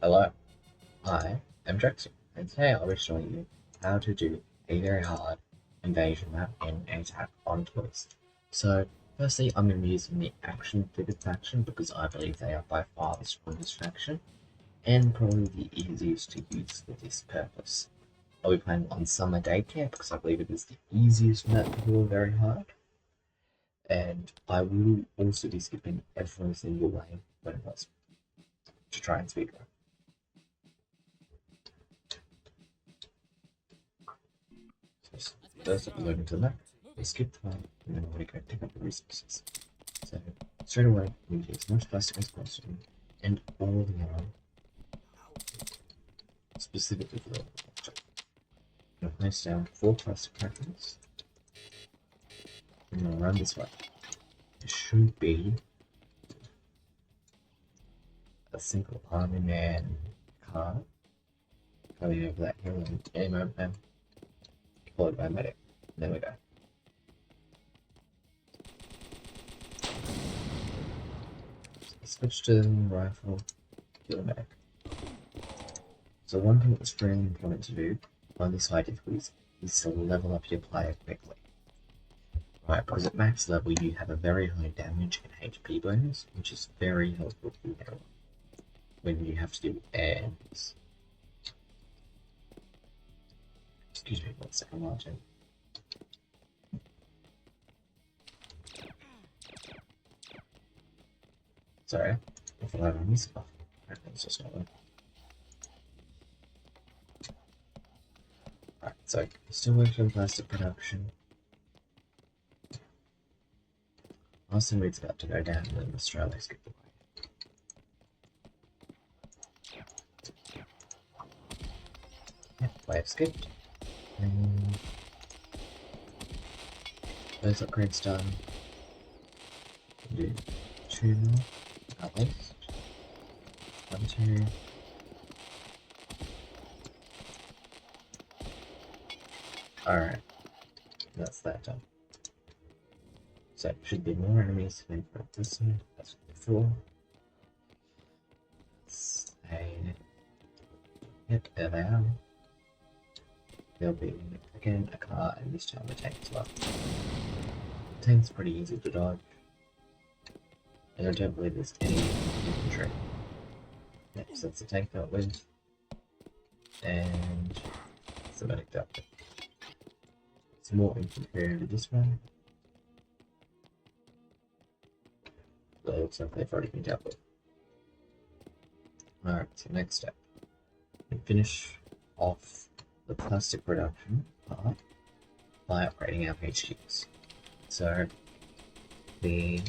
Hello, I am Jackson, and today I'll be showing you how to do a very hard invasion map in Attack on Toys. So, firstly, I'm going to be using the Action Figure faction because I believe they are by far the strongest faction, and probably the easiest to use for this purpose. I'll be playing on Summer Daycare because I believe it is the easiest map to do very hard, and I will also be skipping every single lane when it was to try and speedrun. First up, we load into the map, we skip time, and then we go pick up the resources. So, straight away, we need as much plastic as possible, and all the ammo, specifically for the launcher. I'm going to place down 4 plastic packets. I'm going to run this way. There should be a single army man car coming over that hill in any moment now, followed by a medic. There we go. Switch to rifle, kill a medic. So one thing that's really important to do on this high difficulties is to level up your player quickly. Right, because at max level you have a very high damage and HP bonus, which is very helpful for you when you have to do airs. Excuse me 1 second, Martin. Sorry, if I have on this stuff, it's just not working. Right, so still working on plastic production. Austin Reed's about to go down, and then Australia's get away. Yep, wave skipped. And those upgrades done. Do 2 more, at least. 1, 2. Alright, that's that done. So it should be more enemies coming from this side, that's before. Yep, there they are. There'll be again a car, and this time a tank as well. The tank's pretty easy to dodge, and I don't believe there's any infantry. Yep, so that's the tank dealt with, and it's the medic dealt with. Some more infantry over this way. So it looks like they've already been dealt with. Alright, so next step. We finish off the plastic production part by upgrading our HQs. So the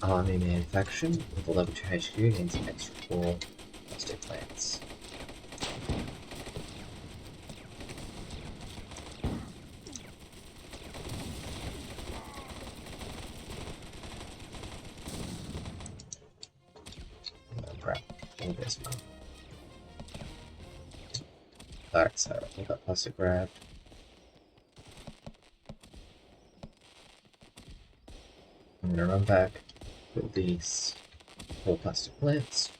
Army Man faction with a level 2 HQ gains an extra 4 plastic plants. Alright, so we got plastic grabbed. I'm gonna run back with these 4 plastic plants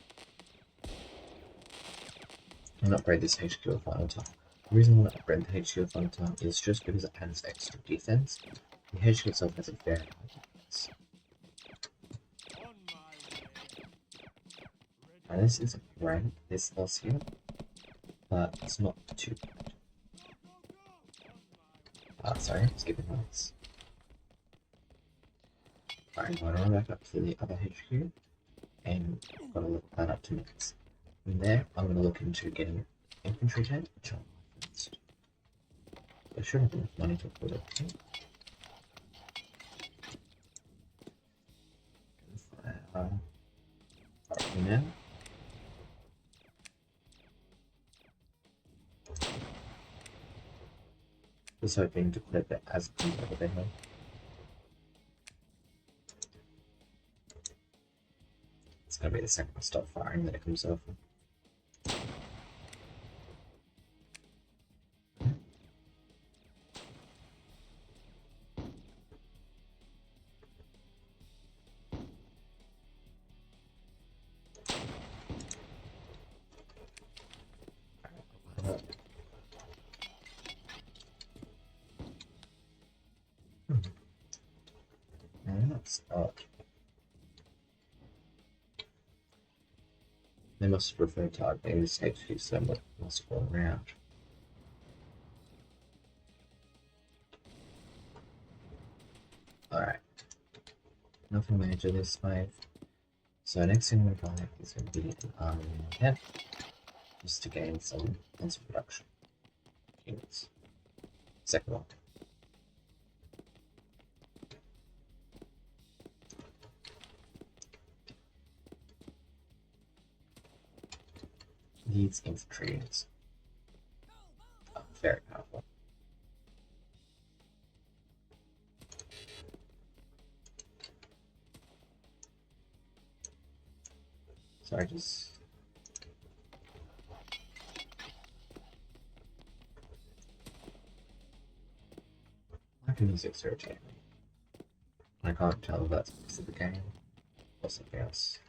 and upgrade this HQ a final time. The reason I want to upgrade the HQ a final time is just because it adds extra defense. The HQ itself has a very high defense. Now this isn't great, this loss here, but it's not too bad. Sorry, skipping lights. Alright, I'm going to run back up to the other HQ, and I've got to look that up to max. From there, I'm going to look into getting infantry tank, which I'll buy first. I should have enough money to afford it. Alright, now. Just hoping to clip it as it comes over the hill. It's gonna be the second I stop firing that it comes over. It's odd. They must have referred to it in state view, so it must fall around. Alright. Nothing major this wave. So next thing we're going is going to be an army camp, just to gain some production units. Second one. These infantry units are very powerful. Sorry, just my music's irritating me. I can't tell if that's because of the game or something else.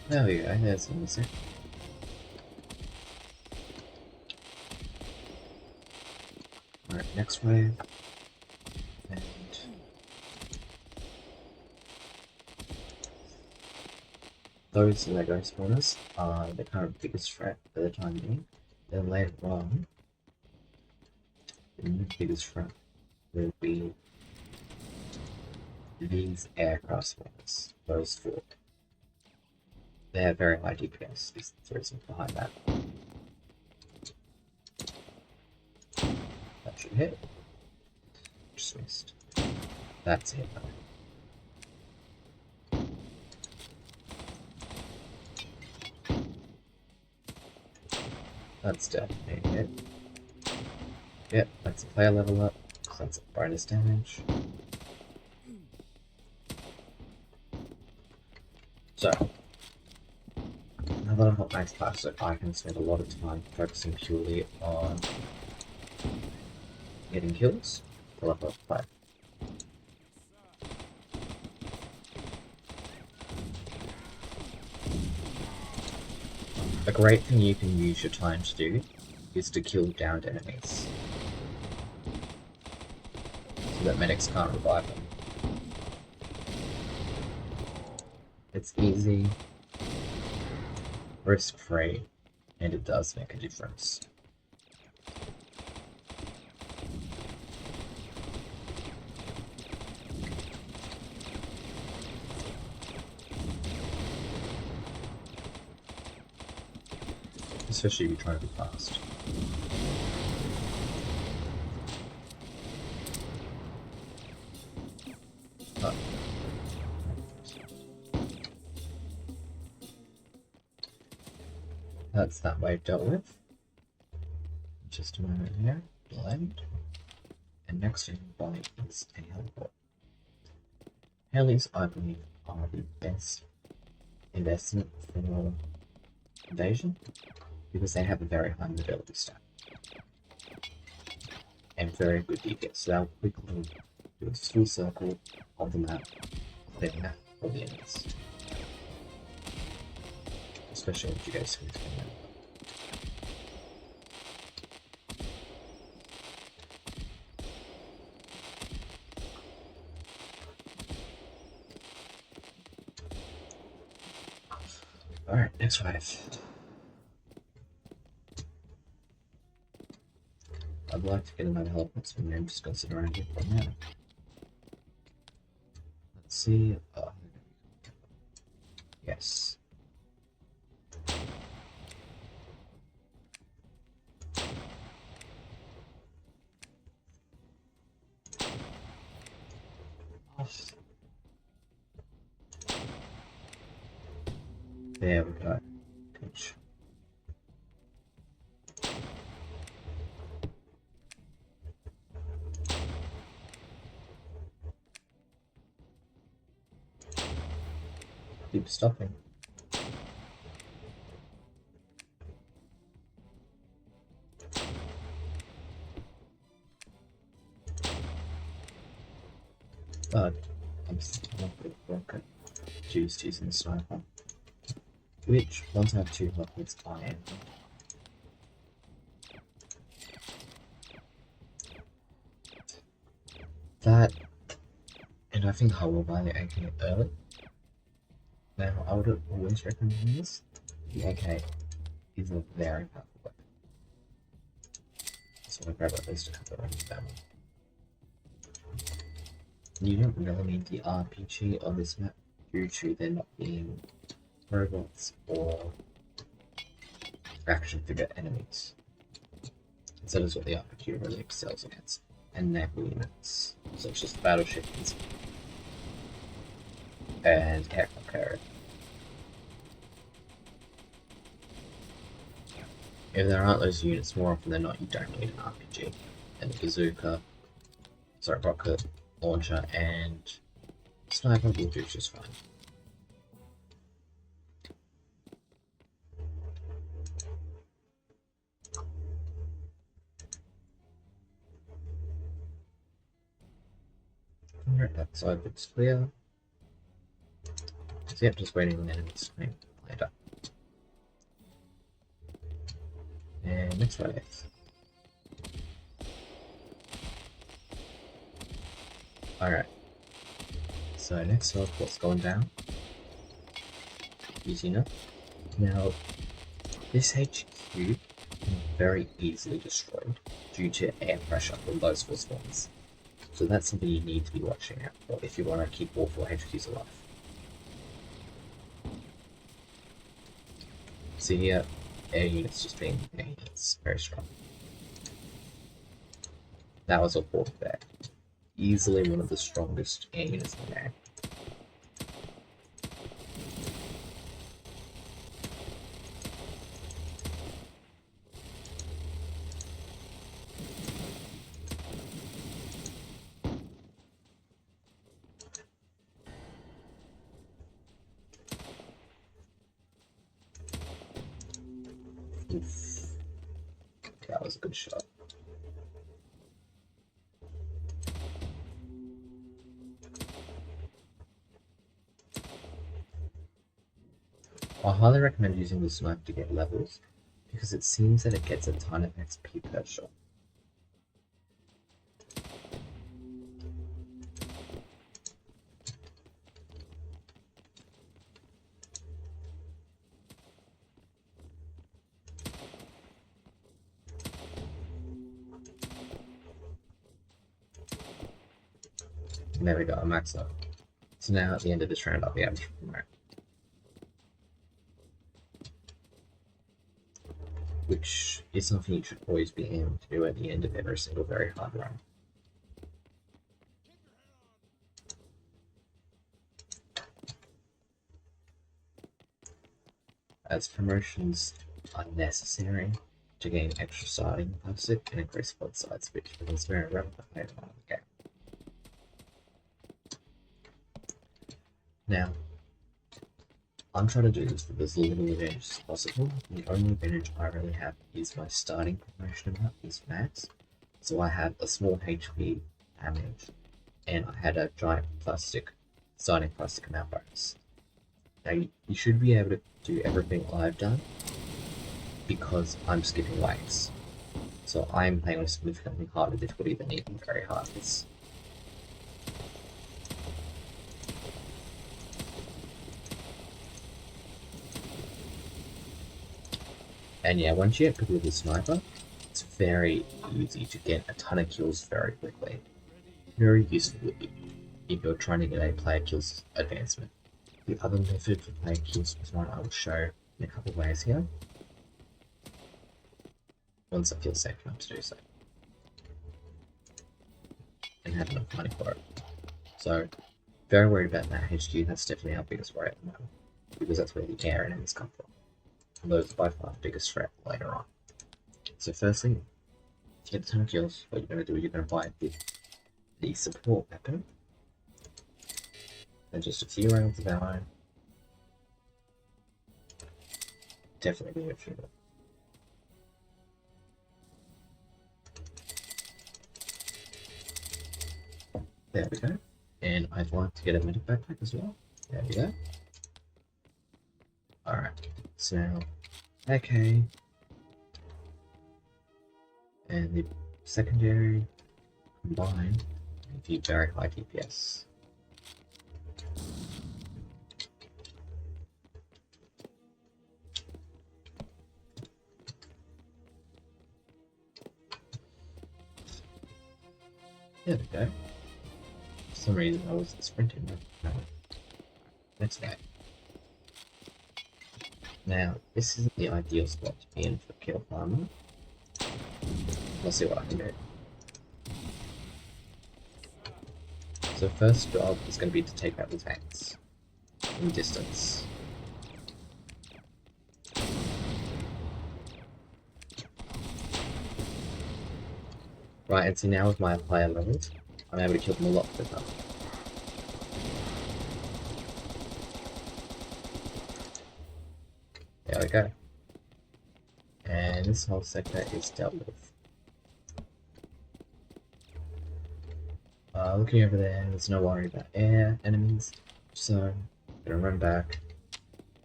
There we go, there's the music. Alright, next wave. And those Lego spawners are the current biggest threat for the time being. Then later on, the new biggest threat will be these aircraft spawners, those four. They have very high DPS, is the reason behind that. That should hit. Just missed. That's it though. That's definitely a hit. Yep, that's a player level up, so that's a bonus damage. So, now that I've got Max Classic, I can spend a lot of time focusing purely on getting kills to level up 5. A great thing you can use your time to do is to kill downed enemies, so that medics can't revive them. It's easy, risk-free, and it does make a difference. Especially if you're trying to be fast. But that's that wave dealt with. Just a moment here. Blend. And next in buy is a heliport. Helis, I believe, are the best investment for invasion because they have a very high mobility stat and very good DPS. So they'll quickly do a full circle of the map, clear the map for the enemies. Especially if you guys can find them. Alright, next wave. I'd like to get another heliport, so I'm just going to sit around here for now. Let's see. Yes. There we go. Pinch. Keep stopping. but I'm still not going to choose using the sniper, which once I have 2 health hits I am. That, and I think I will buy the AK early. Now, I would always recommend this. The AK is a very powerful weapon. So I grab at least a couple of them. You don't really need the RPG on this map due to there not being robots or action figure enemies. So that's what the RPG really excels against. And naval units, such as battleships and aircraft carrier. If there aren't those units, more often than not, you don't need an RPG. And the bazooka, rocket launcher, and sniper will do just fine. Alright, that side looks clear. So yep, just waiting on the enemies to later. And next wave. Alright. So next up, what's going down? Easy enough. Now, this HQ can be very easily destroyed due to air pressure from those four spawns. So that's something you need to be watching out for if you want to keep all 4 HQs alive. So here, air units just being air units, very strong. That was a 4th there. Easily one of the strongest air units in there. Oof. That was a good shot. I highly recommend using the sniper to get levels, because it seems that it gets a ton of XP per shot. And there we go, I maxed up. So now at the end of this round I'll be able to promote. Which is something you should always be aiming to do at the end of every single very hard run. As promotions are necessary to gain extra starting plastic and increase both sides, which becomes very relevant later on in the game. Now, I'm trying to do this with as little advantage as possible. The only advantage I really have is my starting promotion amount is max. So I have a small HP damage, and I had a giant starting plastic amount bonus. Now you should be able to do everything I've done because I'm skipping waves. So I'm playing on significantly harder difficulty than even very hard is. And yeah, once you get good with the sniper, it's very easy to get a ton of kills very quickly. Very useful if you're trying to get a player kills advancement. The other method for player kills is one I will show in a couple of ways here, once I feel safe enough to do so. And have enough money for it. So, very worried about that HQ, that's definitely our biggest worry at the moment, because that's where the air enemies come from. And those are by far the biggest threat later on. So firstly, to get a ton of kills, what you're going to do is you're going to buy the support weapon, and just a few rounds of ammo. Definitely be a few. There we go. And I'd like to get a medic backpack as well. There we go. Alright, so now, okay. And the secondary combined give you very high DPS. There we go. For some reason I was sprinting. No. Next way. Now, this isn't the ideal spot to be in for kill farmer. We'll see what I can do. So first job is going to be to take out the tanks from distance. Right, and see now with my higher levels, I'm able to kill them a lot quicker. There we go. And this whole sector is dealt with. Looking over there, there's no worry about air enemies, so I'm gonna run back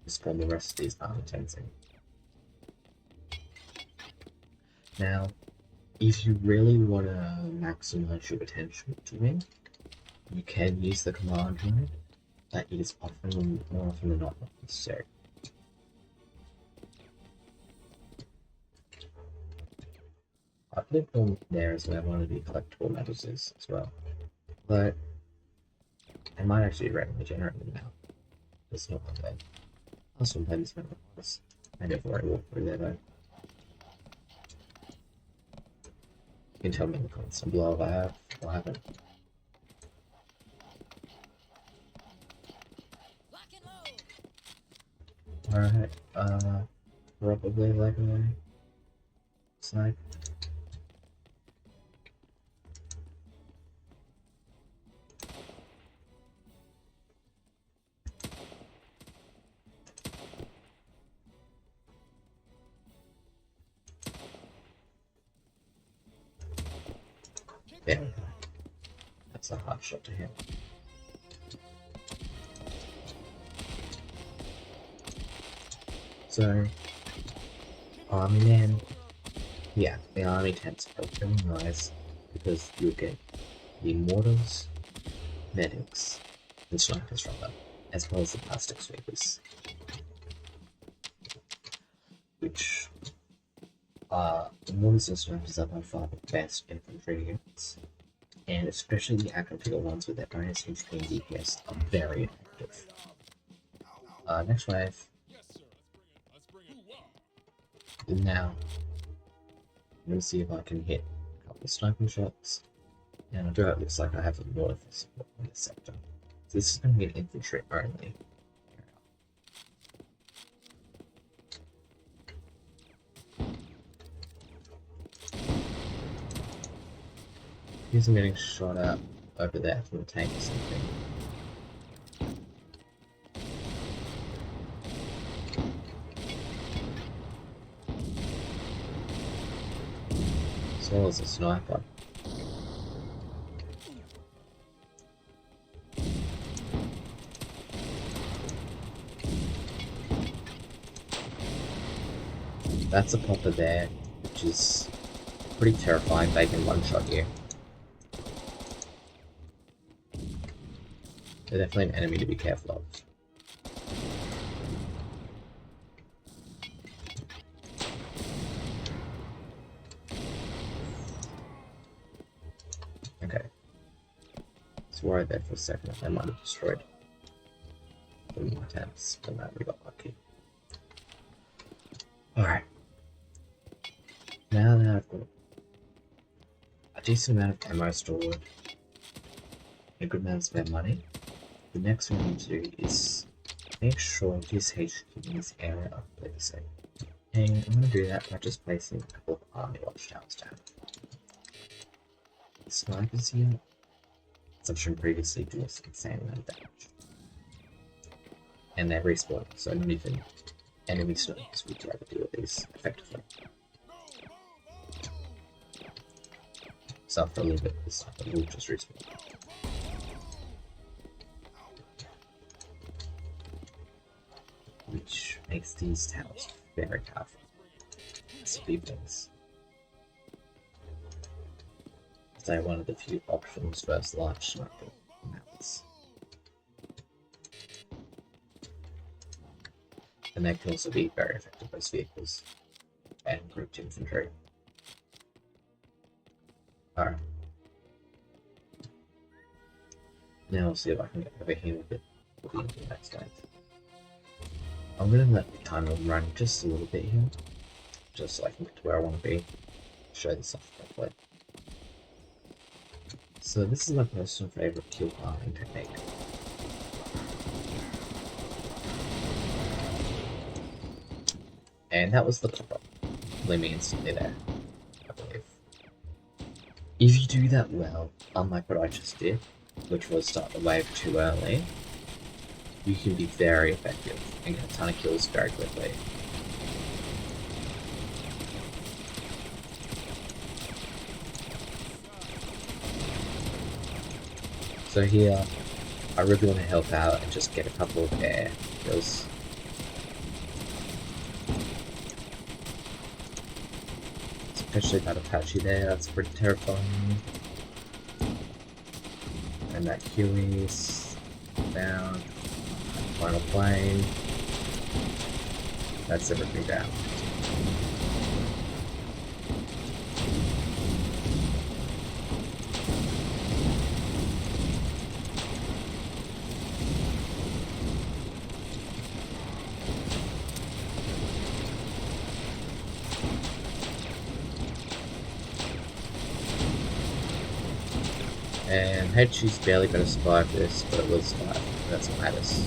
and spawn the rest of these armor tents in. Now, if you really want to maximize your attention to me, you can use the command mode, but it is often, more often than not necessary. I put it on there as where one of the collectible medals is as well. But I might actually randomly generate them now. It's not that bad. I also play this map once. I never already walk through there though. You can tell me in the comments below if I have or haven't. Alright, probably Lego snipe. There we go. That's a hard shot to hit. So, army men, yeah, the army tents are really nice because you get the mortars, medics, and snipers from them, as well as the plastic sweepers, which are the mortars and snipers are by far the best infantry units, and especially the action figure ones with their bonus HP and DPS are very effective. Next wave. Now, I'm going to see if I can hit a couple of sniping shots, and I do it looks like I have a lot of support in this sector. So this is going to be an infantry only. Here's I'm getting shot at over there from the tank or something. As well as a sniper. That's a popper there, which is pretty terrifying. They can one-shot you. They're definitely an enemy to be careful of. Okay. Let's worry there for a second if I might have destroyed the more attempts, but that we got lucky. Alright. Now that I've got a decent amount of ammo stored, a good amount of spare money, the next thing I need to do is make sure this HQ in this area are the same. And I'm going to do that by just placing a couple of army watchtowers down. The snipers here, as I've shown previously, do an insane amount of damage. And they respawn, so not even enemy snipers would be able to deal with these effectively. So after a little bit, the sniper will just respawn. which makes these towers very powerful. Speed wings. They're one of the few options versus large sniper mounts. And they can also be very effective as vehicles and grouped infantry. Alright. Now we'll see if I can get over here a bit before the next stage. I'm going to let the timer run just a little bit here, just so I can get to where I want to be, show this off properly. So this is my personal favourite kill farming technique. And that was the pop-up. Blew me instantly there, I believe. If you do that well, unlike what I just did, which was start the wave too early, you can be very effective and get a ton of kills very quickly. So here, I really want to help out and just get a couple of air kills. Especially that Apache there, that's pretty terrifying. And that Huey's down. Final plane. That's everything down. And HG's barely going to survive this, but it will survive. That's what matters.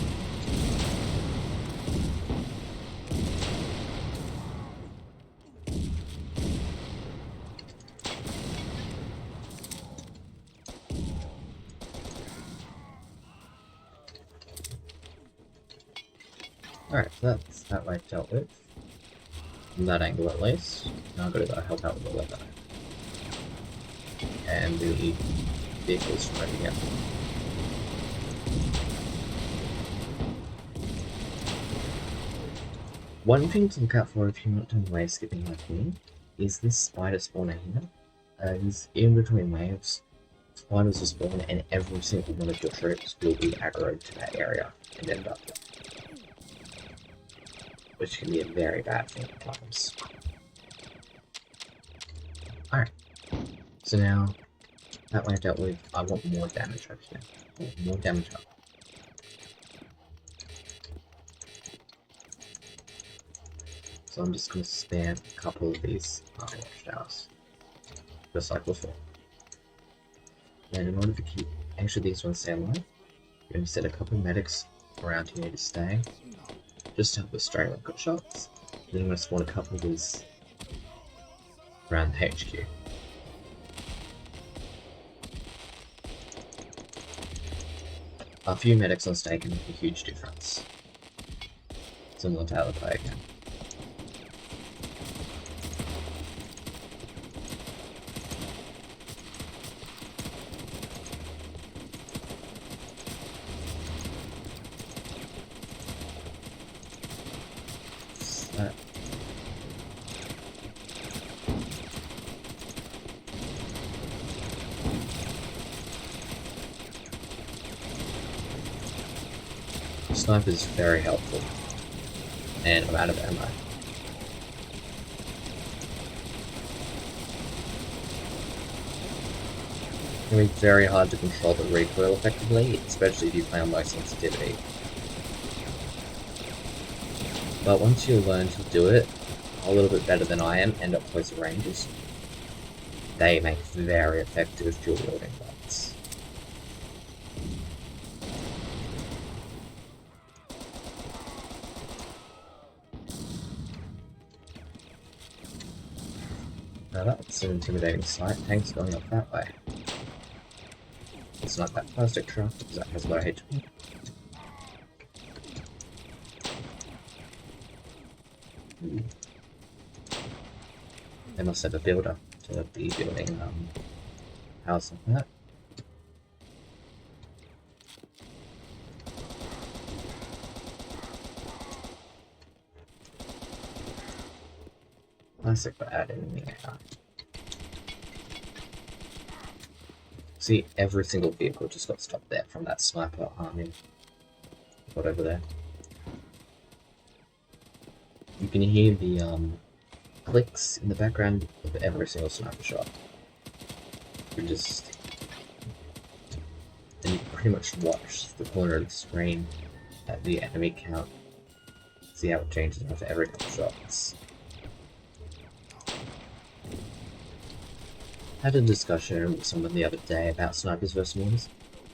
Alright, so that's that way dealt with. From that angle at least. Now I've got to go help out with the weather. And the vehicles from over here. One thing to look out for if you're not doing wave skipping like me is this spider spawner here. Is in between waves, spiders will spawn and every single one of your troops will be aggroed to that area and end up there. Which can be a very bad thing at times. Alright, so now that way dealt with, I want more damage up here. I want more damage up. So I'm just going to spam a couple of these watchtowers. Just like before. And in order to keep actually these ones stay alive, you're going to set a couple of medics around here to stay. Just to help with straight rocket shots. Then I'm going to spawn a couple of these around the HQ. A few medics on stake can make a huge difference. Similar to how to play again. Sniper is very helpful, and I'm out of ammo. It can be very hard to control the recoil effectively, especially if you play on low sensitivity. But once you learn to do it a little bit better than I am and at closer ranges, they make very effective dual wielding weapons. Now that's an intimidating sight. Tanks going up that way. It's not that plastic truck because that has low HP. They must have a builder to be building house like that. classic for adding in the AI. See, every single vehicle just got stopped there from that sniper army. Got over there. You can hear the clicks in the background of every single sniper shot. You just... and you pretty much watch the corner of the screen at the enemy count. See how it changes after every couple shots. Had a discussion with someone the other day about snipers versus mortars,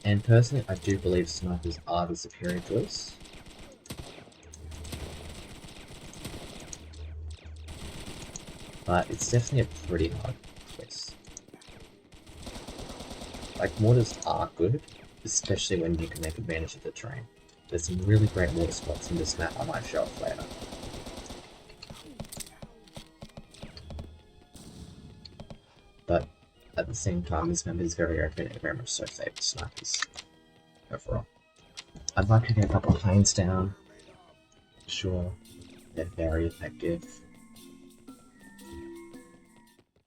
and personally I do believe snipers are the superior choice. But it's definitely a pretty hard choice. Like, mortars are good, especially when you can make advantage of the terrain. There's some really great mortar spots in this map I might show off later. But at the same time, this map is very open and very much so favours snipers overall. I'd like to get a couple of planes down. Sure, they're very effective.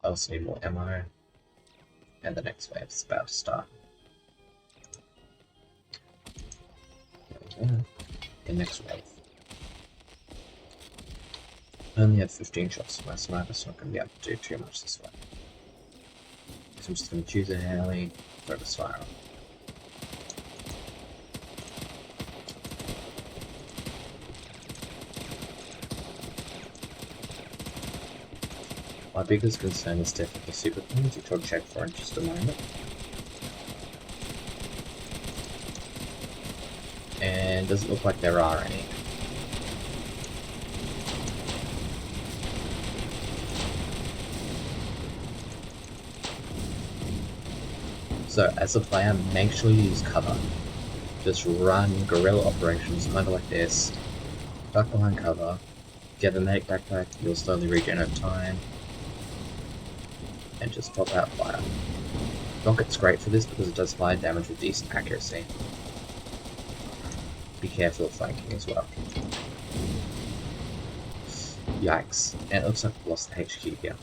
I also need more ammo, and the next wave is about to start. There we go. The next wave. I only have 15 shots for my sniper, so I'm not going to be able to do too much this way. So I'm just going to choose a heli, focus fire on. My biggest concern is definitely super planes, which I'll check for in just a moment. And doesn't look like there are any. So as a player, make sure you use cover. Just run guerrilla operations kind of like this. Duck behind cover, get the medic backpack, you'll slowly regenerate time, and just pop out fire. Rocket's great for this because it does fire damage with decent accuracy. Be careful of flanking as well. Yikes, and it looks like we lost the HQ here.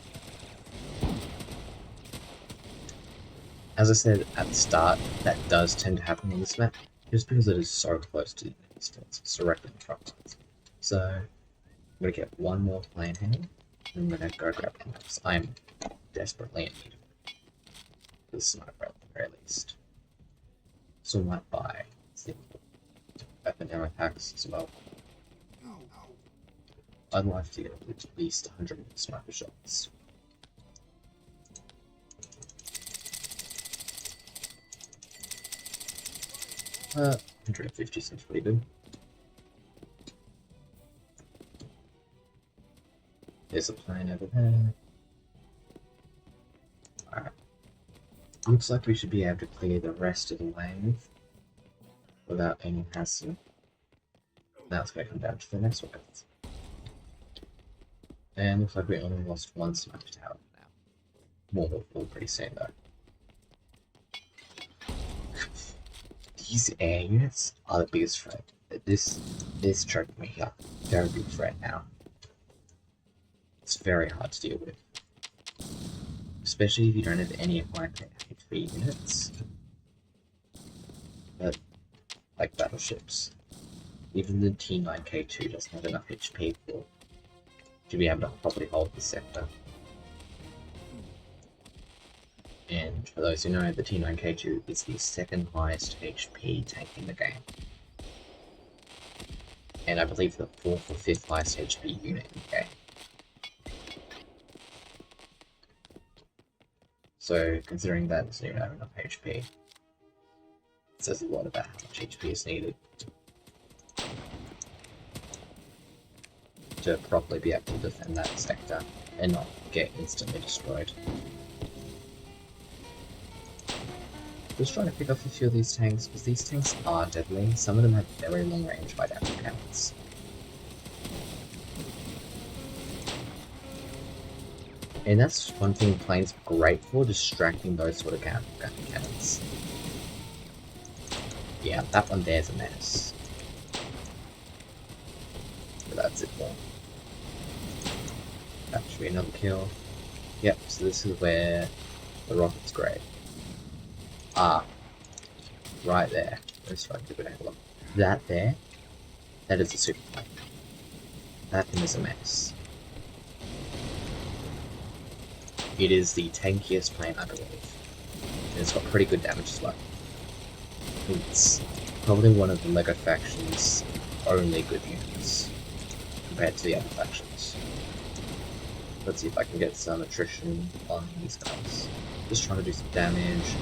As I said at the start, that does tend to happen on this map, just because it is so close to the enemy stance. It's directly in front of us. So, I'm going to get one more plane hanging, and I'm going to go grab cameras. I am desperately in need of the sniper at the very least. So I might buy the weapon ammo packs as well. I'd like to get at least 100 sniper shots. Uh, 150 seems pretty good. There's a plane over there. Alright. Looks like we should be able to clear the rest of the wave without any hassle. Now it's going to come down to the next wave. And looks like we only lost one sniper tower. More will fall pretty soon though. These air units are the biggest threat. This choked me here. Very big threat now. It's very hard to deal with. Especially if you don't have any high HP units. But, like battleships. Even the T9K2 doesn't have enough HP to be able to properly hold the sector. And for those who know, the T9K2 is the second highest HP tank in the game. And I believe the 4th or 5th highest HP unit in the game. So, considering that it doesn't even have enough HP, it says a lot about how much HP is needed to properly be able to defend that sector and not get instantly destroyed. Just trying to pick up a few of these tanks, because these tanks are deadly. Some of them have very long range by damage counts. And that's one thing planes are great for, distracting those sort of cannons. Yeah, that one there's a mess. But that's it for. Gotcha. Should be another kill. Yep, so this is where the rocket's great. Ah, right there. Let's try to give it a look. That there, that is a super plane. That thing is a mess. It is the tankiest plane, I believe. And it's got pretty good damage as well. It's probably one of the LEGO faction's only good units compared to the other factions. Let's see if I can get some attrition on these guys. Just trying to do some damage,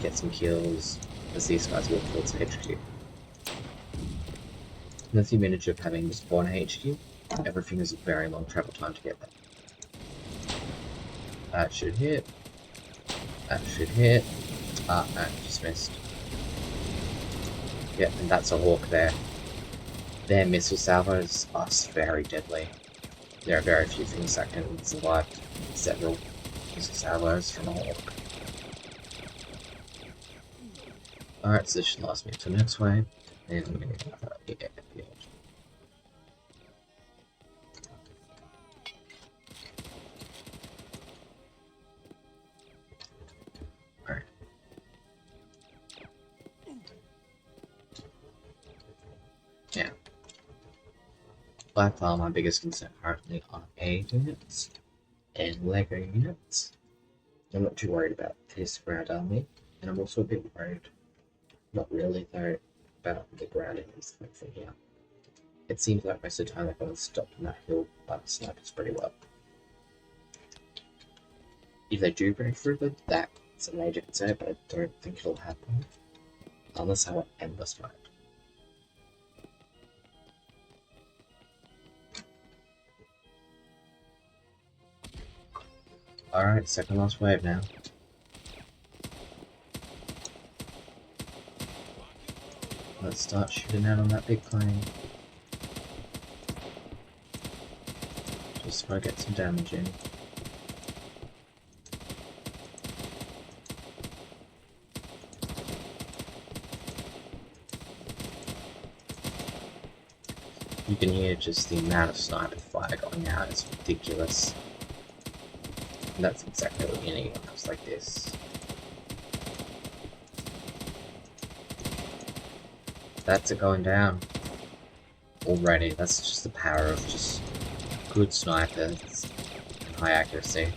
get some kills, as these guys walk towards HQ. And that's the advantage of having this spawn HQ. Everything is a very long travel time to get there. That should hit. That should hit. Ah, no, just missed. Yep, and that's a hawk there. Their missile salvos are very deadly. There are very few things that can survive several missile salvos from a hawk. Alright, so this should last me until next wave. Then I'm going to get FPH. Alright. Yeah. By far my biggest concern currently are aid units and LEGO units. I'm not too worried about this ground army, and I'm also a bit worried, not really though, about the ground enemies coming from here. It seems like most of the time they're going to stop on that hill by the snipers pretty well. If they do break through them, that's a major concern, but I don't think it'll happen unless I want endless mode. Alright, second last wave now. Let's start shooting out on that big plane. Just so I get some damage in. You can hear just the amount of sniper fire going out, it's ridiculous. And that's exactly what you need on maps like this. That's it going down. Already, that's just the power of just good snipers and high accuracy.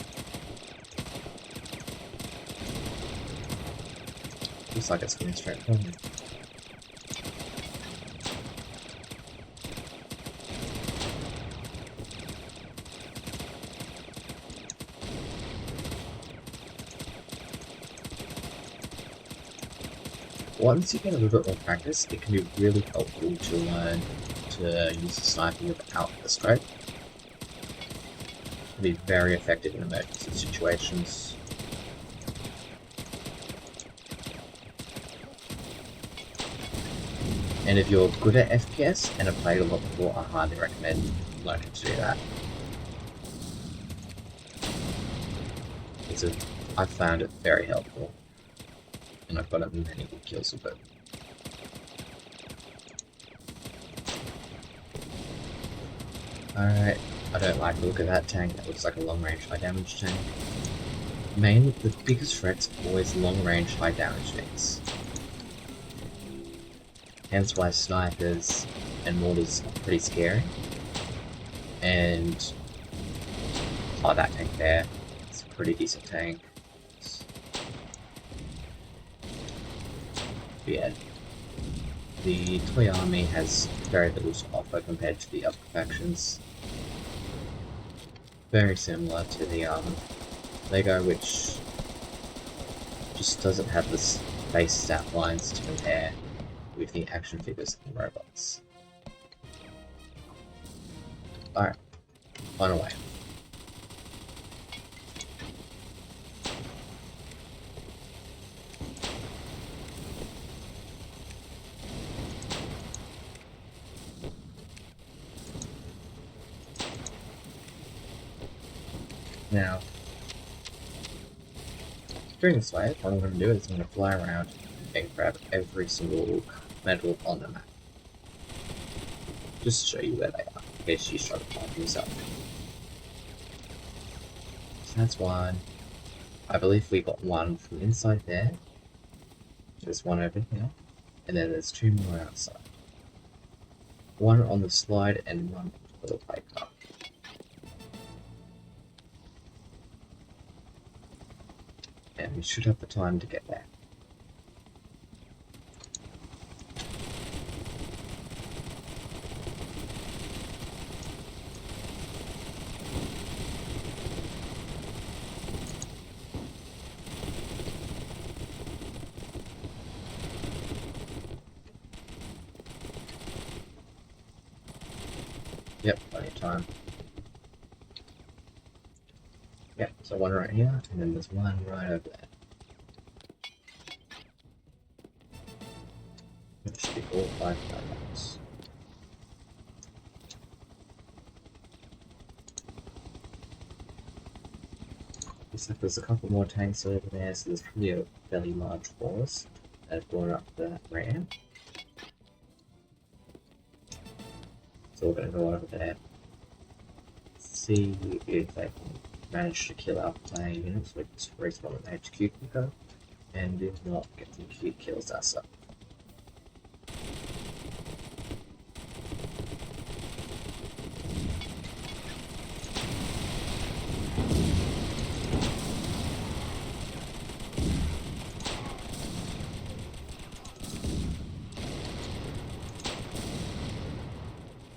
Looks like it's going straight for me. Once you get a little bit more practice, it can be really helpful to learn to use the sniping without the scope. It can be very effective in emergency situations. And if you're good at FPS and have played a lot before, I highly recommend learning to do that. I've found it very helpful. And I've got many good kills with it. Alright, I don't like the look of that tank. That looks like a long-range high-damage tank. The biggest threat's always long-range high-damage tanks. Hence why snipers and mortars are pretty scary. And that tank there, it's a pretty decent tank. Yeah, the toy army has very little to offer compared to the other factions. Very similar to the LEGO, which just doesn't have the base stat lines to compare with the action figures and robots. Alright, on our way. Now, during this wave, what I'm going to do is I'm going to fly around and grab every single medal on the map. Just to show you where they are, in case you struggle to find yourself. So that's one. I believe we got one from inside there. There's one over here. And then there's two more outside. One on the slide and one for the play card. And we should have the time to get there. Yep, plenty of time. Yep, so one right here, and then there's one right over there. It should be all 5 diamonds. Looks like there's a couple more tanks over there, so there's probably a fairly large force that have gone up the ramp. So we're going to go over there, see if they can manage to kill our player units, we can respawn an HQ quicker, and if not, get some cute kills ourselves.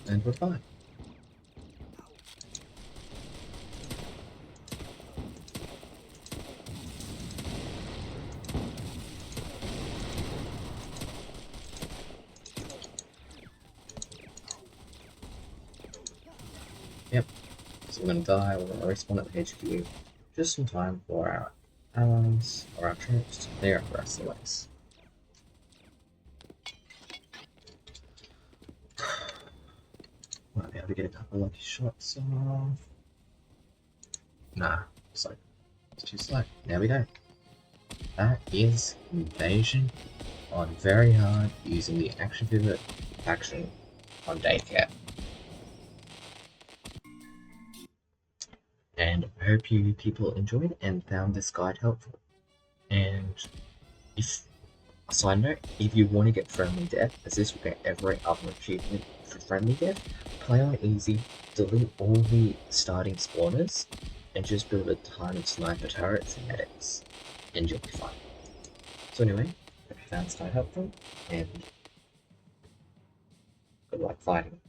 And we're fine. Yep, so we're gonna die, we're gonna respawn at the HQ just in time for our allies or our troops to clear up the rest of the ways. Might be able to get a couple lucky shots off. Nah, it's too slow. There we go. That is Invasion on very hard using the action pivot action on daycare. And I hope you people enjoyed and found this guide helpful. And if, side note, if you want to get Friendly Death, as this will get every other achievement for Friendly Death, play on easy, delete all the starting spawners, and just build a ton of sniper turrets and medics, and you'll be fine. So anyway, hope you found this guide helpful, and good luck fighting.